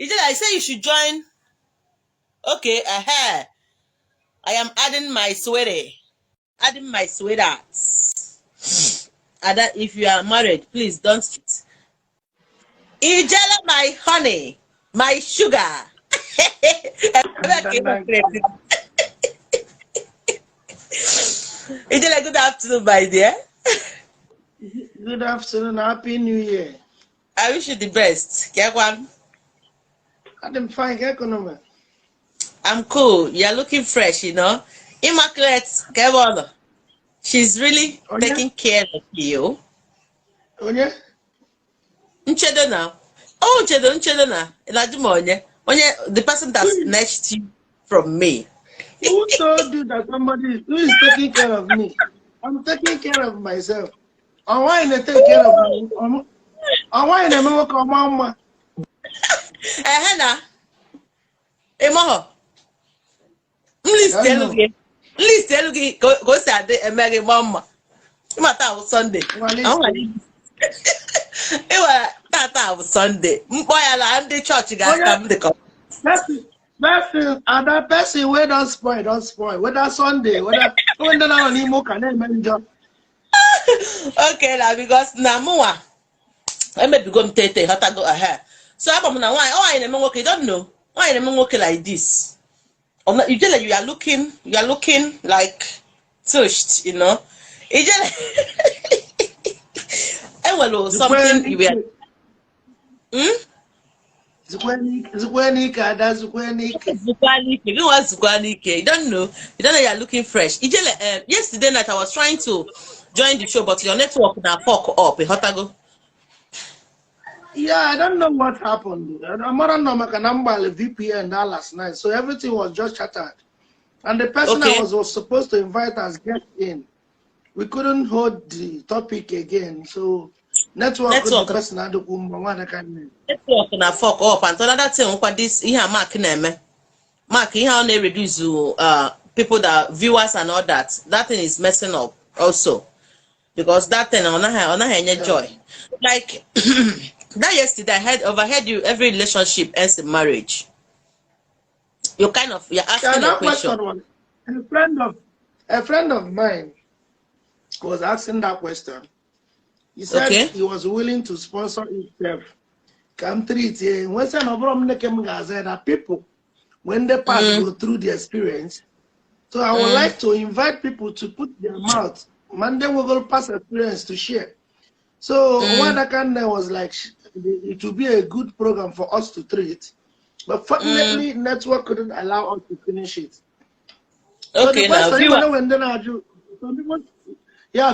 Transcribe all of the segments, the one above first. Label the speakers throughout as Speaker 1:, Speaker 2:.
Speaker 1: Ijele, I say you should join. Okay, I am adding my sweater. Adding my sweaters. And that if you are married, please don't. Ijele, my honey, my sugar.
Speaker 2: Adananka.
Speaker 1: Ijele, good afternoon, my dear.
Speaker 2: Good afternoon. Happy New Year.
Speaker 1: I wish you the best. Kekwan.
Speaker 2: I'm fine. Economy.
Speaker 1: I'm cool. You're looking fresh, you know. Immaculate, Kevon. She's really
Speaker 2: Onye?
Speaker 1: taking care of you.
Speaker 2: Onye?
Speaker 1: Nchedo now. Oh, Nchedo now. The person that's next to you from me.
Speaker 2: Who told you that somebody who is taking care of me? I'm taking care of myself. And why they take care of me? And why they make a mama?
Speaker 1: Hannah. Emoho. List elugi go say ade emere mama. Imata Sunday. Ewa tata Sunday. Mpo ya la ndị church ga-aka m dịka.
Speaker 2: Person, and that person where don't spoil. Whether Sunday, whether when they're on emo can they job.
Speaker 1: Okay, now because na muwa. I may be going to take hot go ahead. So I'm na why I never work. You don't know why I never work like this. You tell you are looking like touched, you know. You well something you were.
Speaker 2: Zukwanike.
Speaker 1: You don't know you are looking fresh. Ijele, yesterday night I was trying to join the show, but your network now fuck up. Hotago.
Speaker 2: Yeah, I don't know what happened. I'm not know my number VPN that last night, so everything was just shattered. And the person I was supposed to invite as guest in, we couldn't hold the topic again. So network. The person had to
Speaker 1: network na fuck up, and another thing what this here mark name. Mark here how they reduce people that viewers and all that. That thing is messing up also. Because that thing on enjoy. Like that yesterday I overheard you every relationship ends in marriage. You're asking a question.
Speaker 2: A friend of mine was asking that question. He said he was willing to sponsor himself. Come treat you. When that people, when they pass go through the experience, so I would like to invite people to put their mouth. Monday we will pass experience to share. So what I can was like, it would be a good program for us to treat, but fortunately, network couldn't allow us to finish it.
Speaker 1: Okay,
Speaker 2: so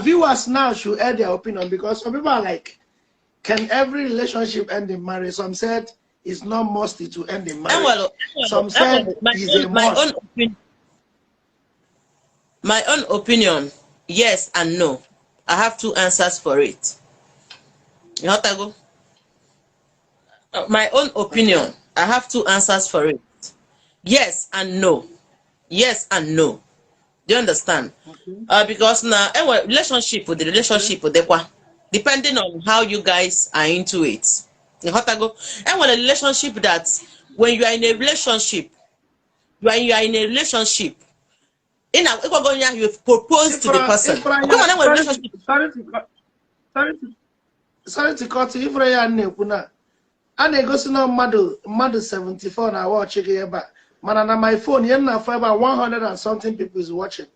Speaker 2: viewers now should add their opinion, because some people are like, can every relationship end in marriage? Some said it's not must to end in marriage. Some said it's a must.
Speaker 1: My own opinion, yes and no. I have two answers for it. You know what I go? My own opinion, I have two answers for it. Yes and no. Yes and no. Do you understand? Because now relationship with the depending on how you guys are into it. You know what I go? And a relationship that when you are in a relationship, you are in a relationship. You propose to the person.
Speaker 2: Sorry to cut you. If I go to no mother 74 and I watch it here, but man, on my phone, you know, for about 100 and something people is watching.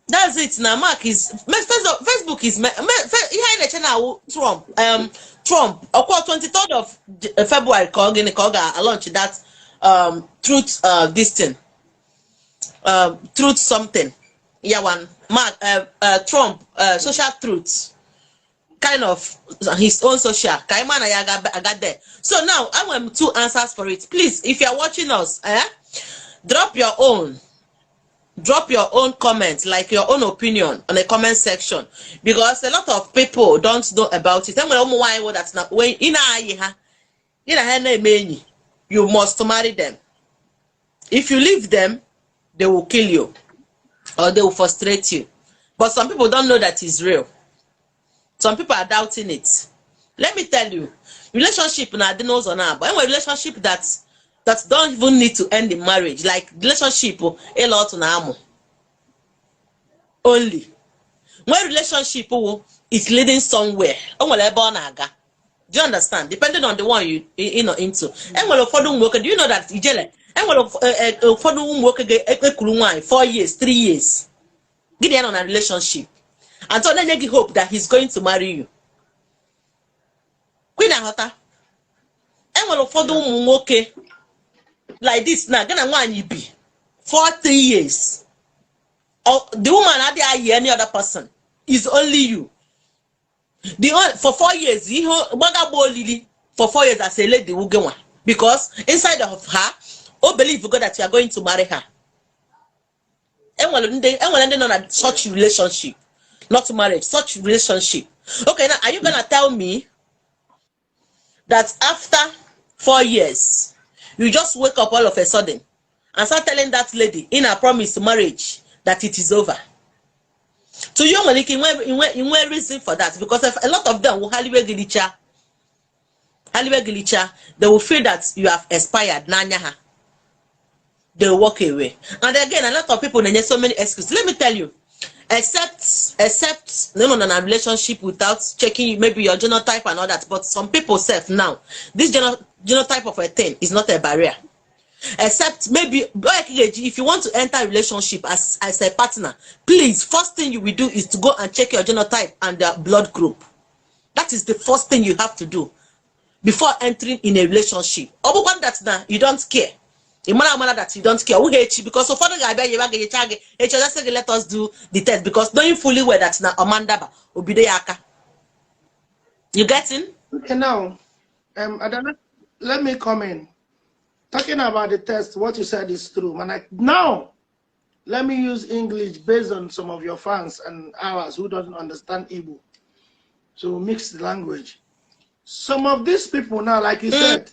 Speaker 1: That's it. Now, Mark is Facebook is here in the channel. Trump. Of course, 23rd of February, I launched that truth this thing. Truth something. Yeah, one Mark Trump social truth. Kind of his own social. I got there. So now I want two answers for it. Please, if you are watching us, drop your own comment, like your own opinion on the comment section, because a lot of people don't know about it. That's not when you must marry them. If you leave them, they will kill you or they will frustrate you. But some people don't know that it's real. Some people are doubting it. Let me tell you, relationship na the knows on now, but anyway, relationship that don't even need to end in marriage, like relationship a lot na only when relationship is leading somewhere. Do you understand? Depending on the one you know into. And well, for do you know that Ijele? And well, for the 4 years, 3 years. Get in on a relationship. And so then you hope that he's going to marry you. Queen Ahota. And well, for the like this now, gonna one you be for 3 years. Or the woman had any other person. It's only you. For 4 years, for 4 years as a lady will go on. Because inside of her, believe God that you are going to marry her. And when they know such relationship, not marriage, such relationship. Okay, now are you gonna tell me that after 4 years, you just wake up all of a sudden and start telling that lady in her promised marriage that it is over? To you, Maliki, in one reason for that, because if a lot of them will haliwe gilicha, they will feel that you have expired. They will walk away. And again, a lot of people need so many excuses. Let me tell you, except no relationship without checking maybe your genotype and all that. But some people say now this genotype of a thing is not a barrier. Except maybe if you want to enter a relationship as a partner, please, first thing you will do is to go and check your genotype and the blood group. That is the first thing you have to do before entering in a relationship. Or one that now you don't care. A man that you don't care. Who hate you? Because so far the guy let us do the test, because knowing fully well that now Amanda Obideyaka. You getting?
Speaker 2: Okay, now, Adananka, let me comment. Talking about the test, what you said is true. Now, let me use English based on some of your fans and ours who doesn't understand Igbo. So mix the language. Some of these people now, like you said,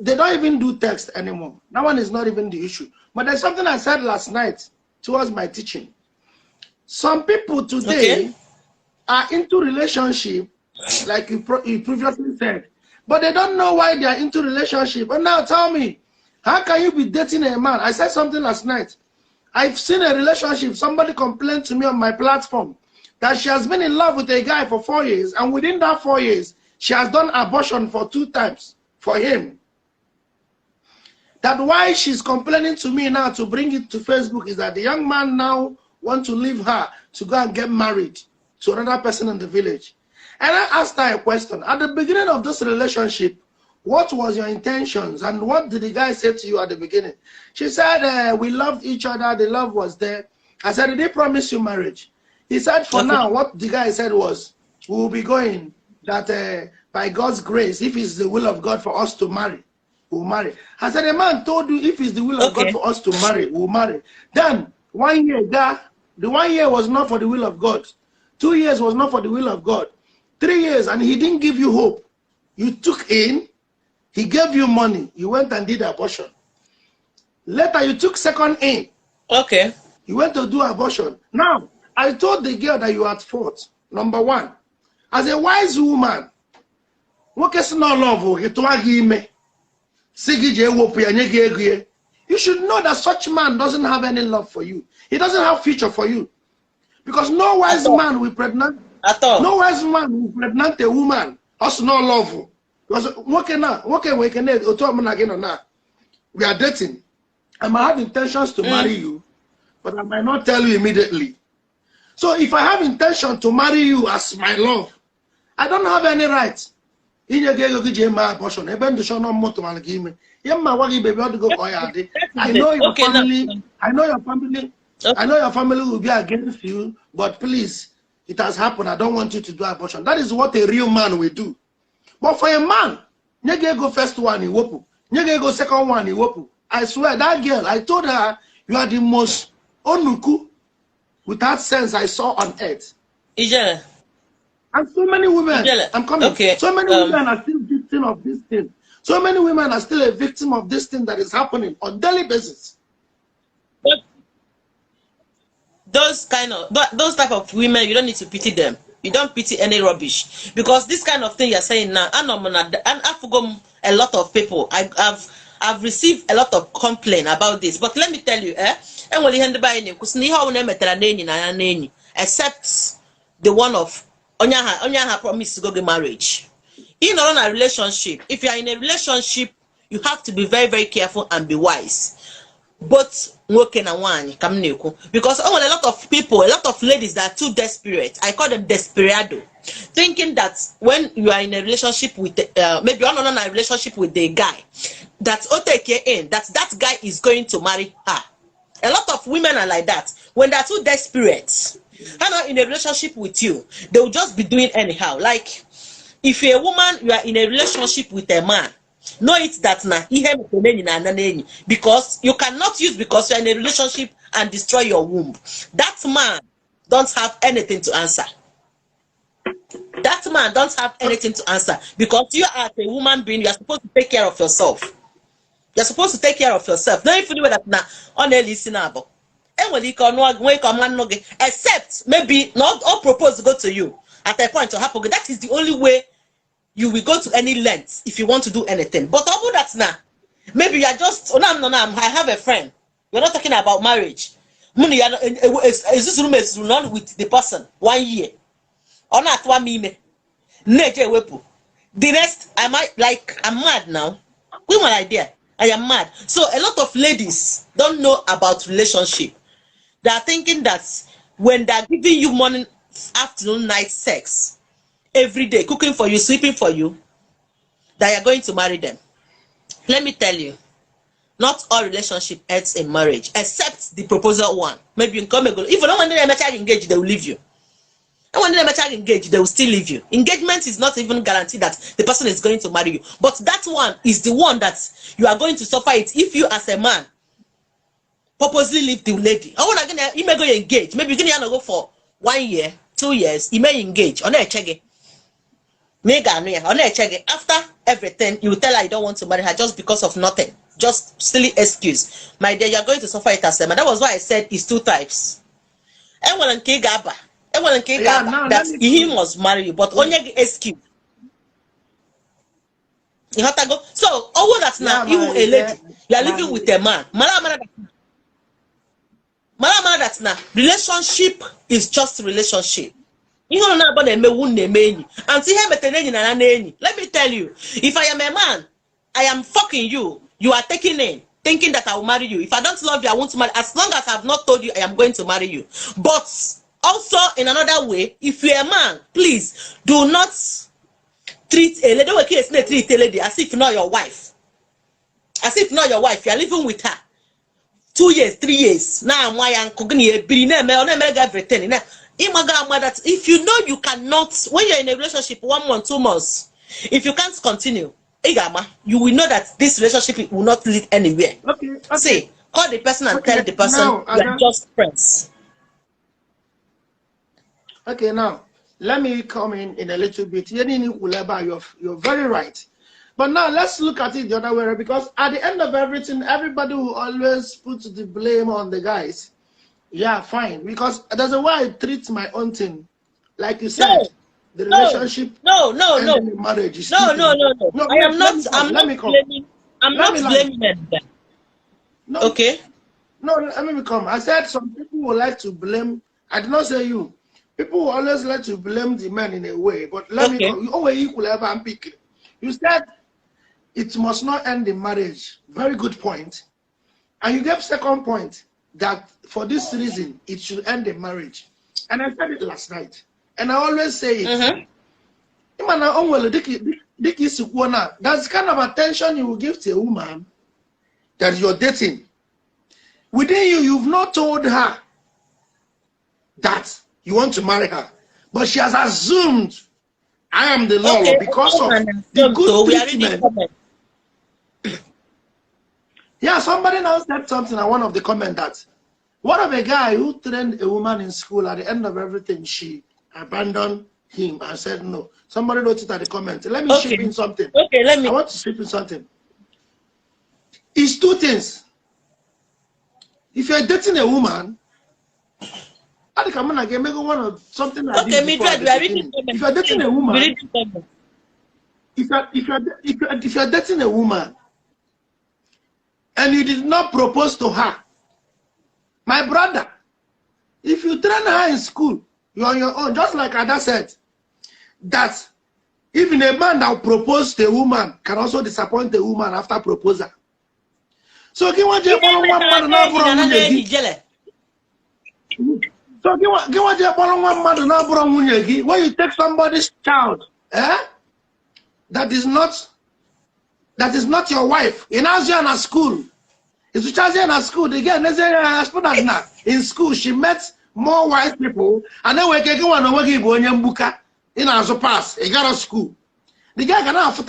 Speaker 2: they don't even do text anymore. That one is not even the issue. But there's something I said last night towards my teaching. Some people today are into relationship, like you previously said, but they don't know why they are into relationship. And now tell me, how can you be dating a man? I said something last night. I've seen a relationship. Somebody complained to me on my platform that she has been in love with a guy for 4 years, and within that 4 years, she has done abortion for 2 times for him. That why she's complaining to me now to bring it to Facebook is that the young man now wants to leave her to go and get married to another person in the village. And I asked her a question. At the beginning of this relationship, what was your intentions? And what did the guy say to you at the beginning? She said, we loved each other. The love was there. I said, did he promise you marriage? He said, for now, what the guy said was, we will be going, that by God's grace, if it's the will of God for us to marry, we'll marry. I said, a man told you if it's the will of God for us to marry, we'll marry. Then, 1 year, the 1 year was not for the will of God. 2 years was not for the will of God. 3 years, and he didn't give you hope. You took in, he gave you money. You went and did abortion. Later, you took second in.
Speaker 1: Okay.
Speaker 2: You went to do abortion. Now, I told the girl that you are at fault. Number one, as a wise woman, you should know that such man doesn't have any love for you. He doesn't have future for you. Because no wise man will pregnant. No wise man will pregnant a woman. Also no love. Because we are dating. I might have intentions to marry you, but I might not tell you immediately. So if I have intention to marry you as my love, I don't have any right. I know your family. I know your family. I know your family will be against you, but please, it has happened. I don't want you to do abortion. That is what a real man will do. But for a man, you go first one, you go second one, you I swear, that girl, I told her, you are the most onuku without sense I saw on earth.
Speaker 1: Ijele.
Speaker 2: And so many women,
Speaker 1: Ijele.
Speaker 2: I'm coming.
Speaker 1: Okay.
Speaker 2: So many women are still victim of this thing. So many women are still a victim of this thing that is happening on daily basis.
Speaker 1: But those type of women, you don't need to pity them. You don't pity any rubbish. Because this kind of thing you're saying now, and I've forgotten a lot of people. I've received a lot of complaint about this. But let me tell you, except the one of Onyaha promised to go get marriage. In a relationship, if you are in a relationship, you have to be very, very careful and be wise. Both working and one because a lot of people, a lot of ladies that are too desperate. I call them desperado, thinking that when you are in a relationship with maybe you're not in a relationship with the guy, that that guy is going to marry her. A lot of women are like that. When they're too desperate and not in a relationship with you, they will just be doing anyhow. Like if you're a woman, you are in a relationship with a man, know it that because you cannot use because you're in a relationship and destroy your womb. That man don't have anything to answer. That man don't have anything to answer because you are a woman being, you are supposed to take care of yourself. You're supposed to take care of yourself. Don't even know that now on a listenable. Except maybe not all propose to go to you at a point to happen. That is the only way you will go to any length if you want to do anything. But about that now, maybe you are just I have a friend. We're not talking about marriage. Is this room is not with the person 1 year? Or not 1 minute? The rest, I'm mad now. With my idea, I am mad. So a lot of ladies don't know about relationship. They are thinking that when they're giving you morning, afternoon, night sex every day, cooking for you, sleeping for you, that you're going to marry them. Let me tell you, not all relationship ends in marriage, except the proposal one. Maybe you can come and go. If you don't want them to engage, they will leave you. And when they engage, they will still leave you. Engagement is not even guaranteed that the person is going to marry you. But that one is the one that you are going to suffer it if you as a man purposely leave the lady. I want to you may go engage. Maybe you're going to go for 1 year, 2 years. You may engage. On a check it. After everything, you will tell her you don't want to marry her just because of nothing. Just silly excuse. My dear, you're going to suffer it as a man. That was why I said it's 2 types. That he must marry you, but only excuse. You have to go. So, all that now, you a lady, you are living with a man. That now, relationship is just relationship. Let me tell you, if I am a man, I am fucking you. You are taking in, thinking that I will marry you. If I don't love you, I won't marry. As long as I have not told you I am going to marry you. But also, in another way, if you're a man, please do not treat a lady as if not your wife. As if not your wife. You are living with her 2 years, 3 years. Now I'm everything. That if you know you cannot, when you're in a relationship 1 month, 2 months, if you can't continue, you will know that this relationship will not lead anywhere.
Speaker 2: Okay.
Speaker 1: See, call the person and tell the person you are just friends.
Speaker 2: Okay, now let me come in a little bit. You're very right. But now let's look at it the other way, because at the end of everything, everybody will always put the blame on the guys. Yeah, fine. Because there's a way I treat my own thing. Like you said, the relationship.
Speaker 1: No.
Speaker 2: The marriage is
Speaker 1: no. I am not. I'm not blaming. I'm not blaming them.
Speaker 2: No.
Speaker 1: Okay.
Speaker 2: No, let me come. I said some people would like to blame. I did not say you. People will always like to blame the man in a way. But let me come. You always equal ever and pick. You said it must not end the marriage. Very good point. And you gave second point, that for this reason it should end the marriage. And I said it last night, and I always say it. That's the kind of attention you will give to a woman that you're dating. Within you, you've not told her that you want to marry her, but she has assumed I am the law because of the good treatment. Yeah, somebody now said something in one of the comments that what of a guy who trained a woman in school, at the end of everything, she abandoned him and said no. Somebody wrote it at the comment. Let me ship in something. I want to ship in something. It's 2 things. If you're dating a woman I think I'm gonna get maybe one of something I
Speaker 1: Okay,
Speaker 2: did before at
Speaker 1: Mildred, we
Speaker 2: the
Speaker 1: are reading
Speaker 2: beginning.
Speaker 1: comments.
Speaker 2: If you're dating a woman,
Speaker 1: Comments.
Speaker 2: if you're dating a woman and you did not propose to her, my brother, if you train her in school, you're on your own. Just like Ada said, that even a man that will propose to a woman can also disappoint a woman after proposal. So give one one man now so give one man now when you take somebody's child, that is not your wife. In Asian school, it's in school. The girl in school she met more white people, and then we can go on buka in Azo pass. You got to school. The guy cannot afford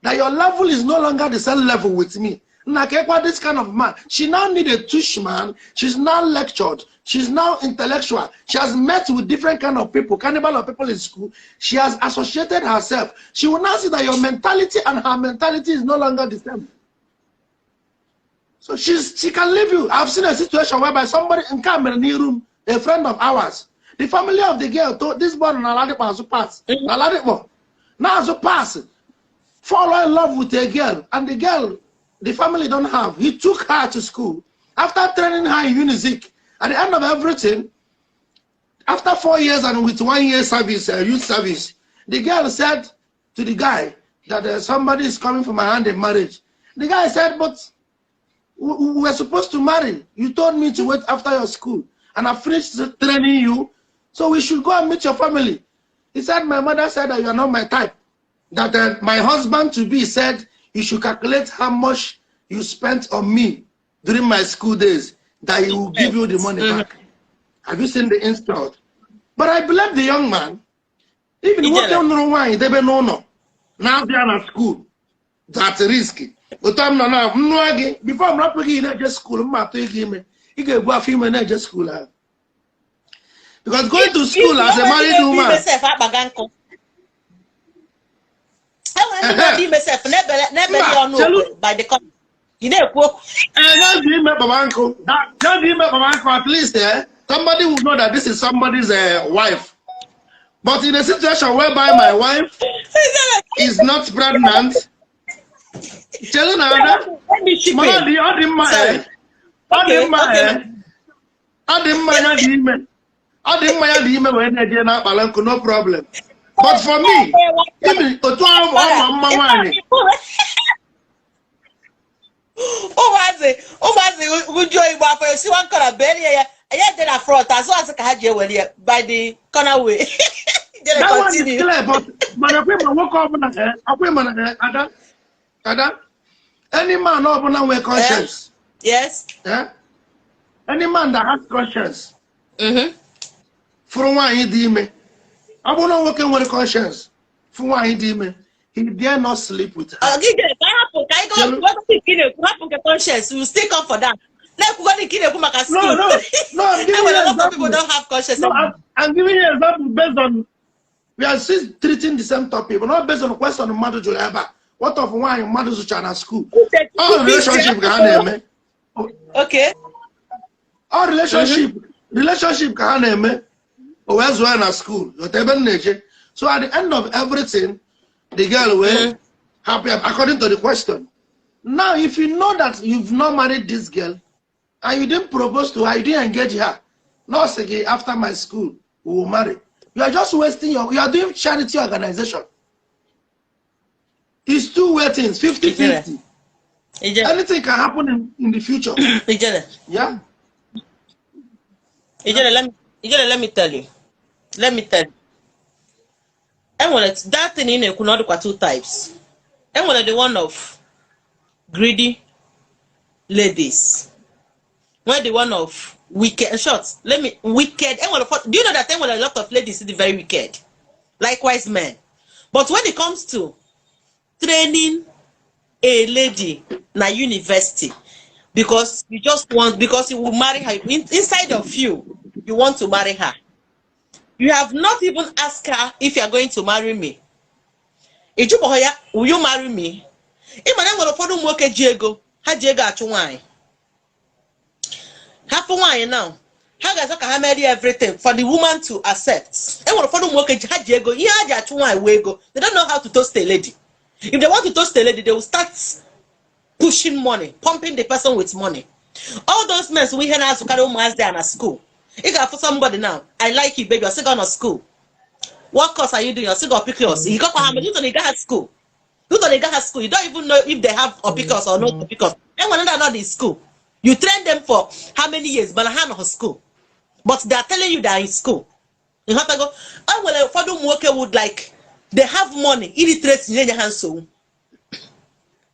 Speaker 2: that your level is no longer the same level with me. This kind of man, she now need a tush man. She's now lectured. She's now intellectual. She has met with different kind of people, cannibal of people in school. She has associated herself. She will now see that your mentality and her mentality is no longer the same. So she can leave you. I've seen a situation whereby somebody in Cameroon room, a friend of ours, the family of the girl told this boy to pass. Now so pass. Fall in love with a girl, and the girl, the family don't have. He took her to school. After training her in Unizik, at the end of everything, after 4 years and with 1 year service, youth service, the girl said to the guy that somebody is coming for my hand in marriage. The guy said, but we were supposed to marry. You told me to wait after your school, and I finished training you, so we should go and meet your family. He said, my mother said that you are not my type. That my husband to be said, you should calculate how much you spent on me during my school days, that he will give you the money back. Have you seen the insult? But I believe the young man, even working on wine, they don't know. Now they are at school. That's risky. But I'm not before I'm not putting in just school, I'm not taking me. You can go a few minutes just school. Because going to school as a married woman.
Speaker 1: By the you know,
Speaker 2: at least somebody will know that this is somebody's wife. But in a situation whereby my wife is not pregnant, telling her no problem. But for me, even
Speaker 1: by the corner way.
Speaker 2: That one is clear, but any man open with conscience.
Speaker 1: Yes.
Speaker 2: Any man that has conscience. From one he I will not working with conscience. For why he dare not sleep with her.
Speaker 1: Can conscience? We will still come for that.
Speaker 2: No,
Speaker 1: people don't have conscience.
Speaker 2: No, I'm giving you an example based on we are still treating the same topic, but not based on the question of Madu Juleba. What of why Madu China school? All relationship can
Speaker 1: okay.
Speaker 2: All relationship can or as well as school, whatever nature. So at the end of everything, the girl will happy according to the question. Now, if you know that you've not married this girl and you didn't propose to her, you didn't engage her, no, say after my school, we will marry. You are just wasting you are doing charity organization. It's two weddings, 50-50. Anything can happen in the future. Yeah.
Speaker 1: Ijele, let me tell you. And when it's that thing in it could not do 2 types. And when the one of greedy ladies, when the one of wicked shots. Wicked. And when do you know that when a lot of ladies is very wicked? Likewise men. But when it comes to training a lady na university, because you will marry her inside of you want to marry her. You have not even asked her if you are going to marry me. Will you marry me? Now. How guys can marry everything for the woman to accept? And what for the work? They don't know how to toast a lady. If they want to toast a lady, they will start pushing money, pumping the person with money. All those men we hear now to carry home as they are at school. If I for somebody now, I like you, baby, you're still going to school. What course are you doing? You're still going to pick yours. You got to school. You don't even know if they have opicos or not opicos. And when they're not in school, you train them for how many years? But I have school. But they are telling you they are in school. You have to go. I will for them worker would like they have money, illiterate in your hands. So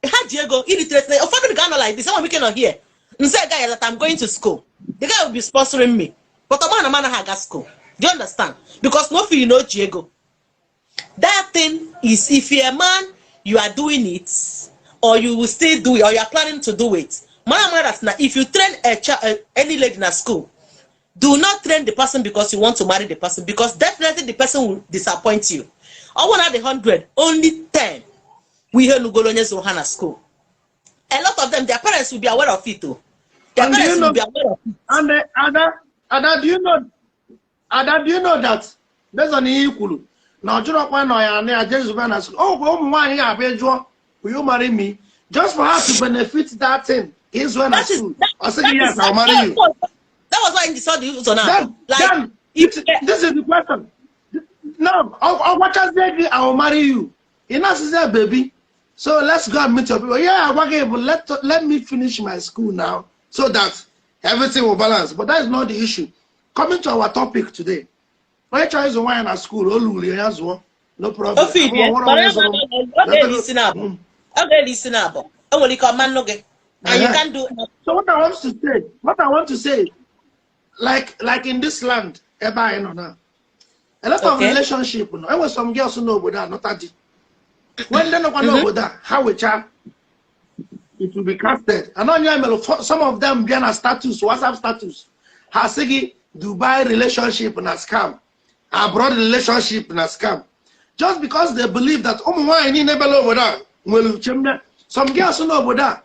Speaker 1: how do you go illiterate? For them to like this, someone we cannot hear. And say guy that I'm going to school. The guy will be sponsoring me. But a man has school. Do you understand? Because no you know Diego. That thing is if you're a man, you are doing it, or you will still do it, or you are planning to do it. If you train any lady in a school, do not train the person because you want to marry the person, because definitely the person will disappoint you. Or 100, only 10 we hear Lugolonyes Ohana school. A lot of them, their parents will be aware of it too. Their parents will be aware of it.
Speaker 2: And Ada, do you know that based on the equal? Now, you know when I just went and said, "Oh, will you marry me?" Just for her to benefit that thing. Is when I said, "Yes, I'll marry you."
Speaker 1: That was why I saw the use on now.
Speaker 2: This is the question. No, what I say, I will marry you. Enough is there, baby. So let's go and meet your people. Yeah, but let me finish my school now so that everything will balance. But that is not the issue. Coming to our topic today. My child is one at school. No problem.
Speaker 1: Okay, listen up. And you can do.
Speaker 2: So what I want to say, like in this land, a lot of relationship. I was some girls who know about that, not that. When they don't know about that, how we chat, it will be casted. And on some of them be a status, WhatsApp status. Hasigi Dubai relationship and a scam. Abroad relationship and a scam. Just because they believe that some girls who know about that.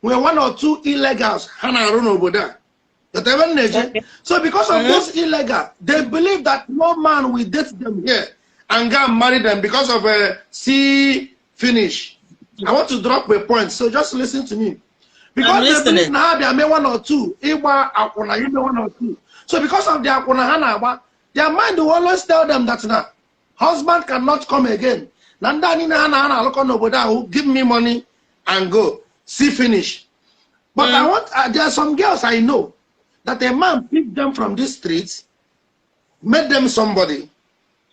Speaker 2: When 1 or 2 illegals hana run over there. So because of those illegal, they believe that no man will date them here and go and marry them because of a C finish. I want to drop a point, so just listen to me. Because they believe now they may 1 or 2, Iwa Akuna, you know 1 or 2. So because of the Akuna Hana, their mind will always tell them that now husband cannot come again. Nanda Nina Hana look on over there who give me money and go. See finish. But I want there are some girls I know that a man picked them from these streets, made them somebody,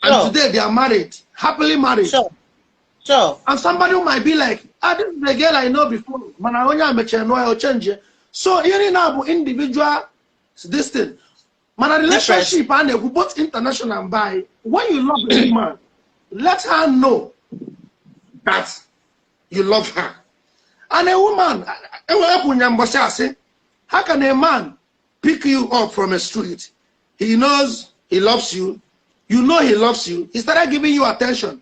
Speaker 2: and today they are married, happily married.
Speaker 1: Sure.
Speaker 2: And somebody might be like, this is the girl I know before. I'll change it. So here now individual this thing. Man, a relationship and both international and by when you love a woman, let her know that you love her. And a woman, how can a man pick you up from a street? He knows he loves you. You know he loves you. He started giving you attention.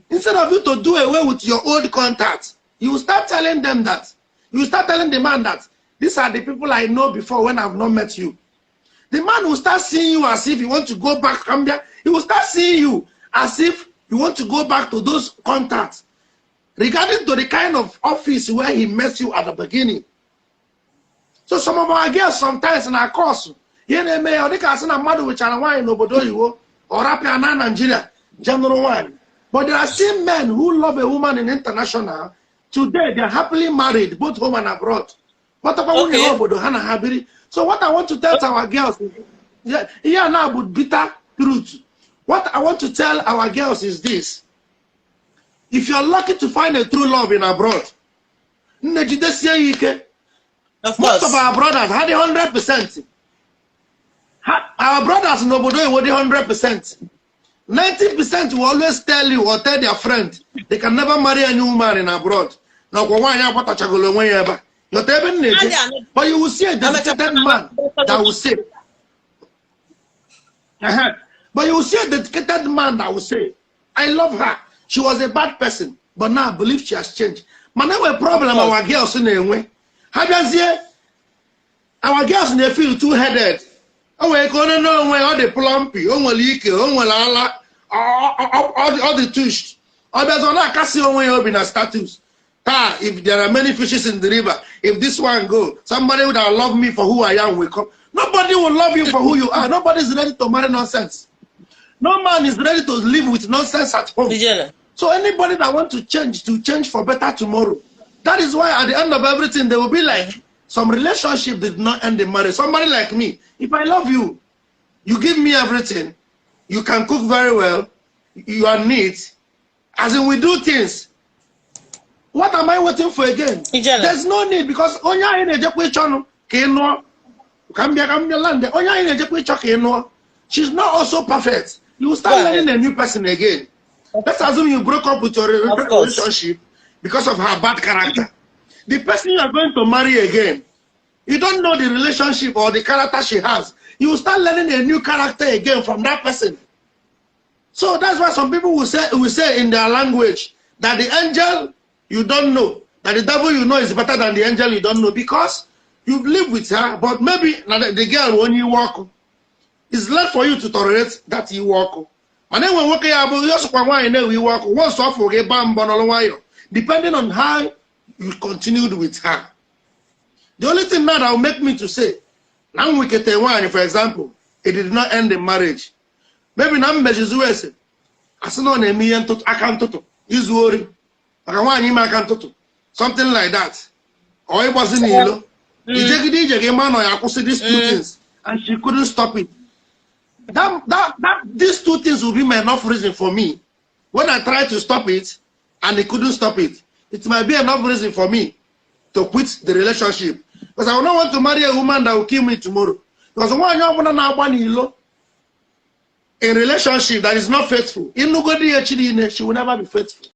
Speaker 2: Instead of you to do away with your old contacts, you will start telling them that. You will start telling the man that these are the people I know before when I've not met you. The man will start seeing you as if you want to go back from there. He will start seeing you as if you want to go back to those contacts. Regarding to the kind of office where he met you at the beginning. So some of our girls sometimes in our course, here they may or they can send a mother which are wine Obodo or Rapiana Nigeria, general one. But there are still men who love a woman in international. Today they are happily married, both home and abroad. What about so what I want to tell our girls is, here now with bitter truth. What I want to tell our girls is this. If you're lucky to find a true love in abroad, most of our brothers had 100%. Our brothers in Obodo were 100%. 90% will always tell you or tell their friend they can never marry a new woman in abroad. Now, but you will see a dedicated man that will say. But you will see a dedicated man that will say, I love her. She was a bad person, but now I believe she has changed. Man, have a problem our girls in a way. How does our girls in the feel two-headed? Oh, we're going to know where all the plumpy, all the tush. Others are not casting away up in a status. If there are many fishes in the river, if this one go, somebody would have loved me for who I am will come. Nobody will love you for who you are. Nobody is ready to marry nonsense. No man is ready to live with nonsense at home.
Speaker 1: Ijele.
Speaker 2: So anybody that wants to change for better tomorrow. That is why at the end of everything, they will be like, some relationship did not end in marriage. Somebody like me, if I love you, you give me everything, you can cook very well, you are neat, as in we do things. What am I waiting for again?
Speaker 1: Ijele. There's
Speaker 2: no need because onya in a she's not also perfect. You will start learning a new person again. Let's assume you broke up with your relationship because of her bad character. The person you are going to marry again, you don't know the relationship or the character she has. You will start learning a new character again from that person. So that's why some people will say in their language that the angel you don't know, that the devil you know is better than the angel you don't know because you live with her, but maybe the girl when you walk, it's left for you to tolerate that you walk. And then when we walk, once off okay, bam, depending on how you continued with her. The only thing now that will make me to say, now we get one, for example, it did not end the marriage. Maybe now Mejizuese, as no name akantoto, is worry, something like that. Or it wasn't Hilo. These two things, and she couldn't stop it. These two things will be enough reason for me. When I try to stop it, and they couldn't stop it, it might be enough reason for me to quit the relationship. Because I will not want to marry a woman that will kill me tomorrow. Because one a relationship that is not faithful, she will never be faithful.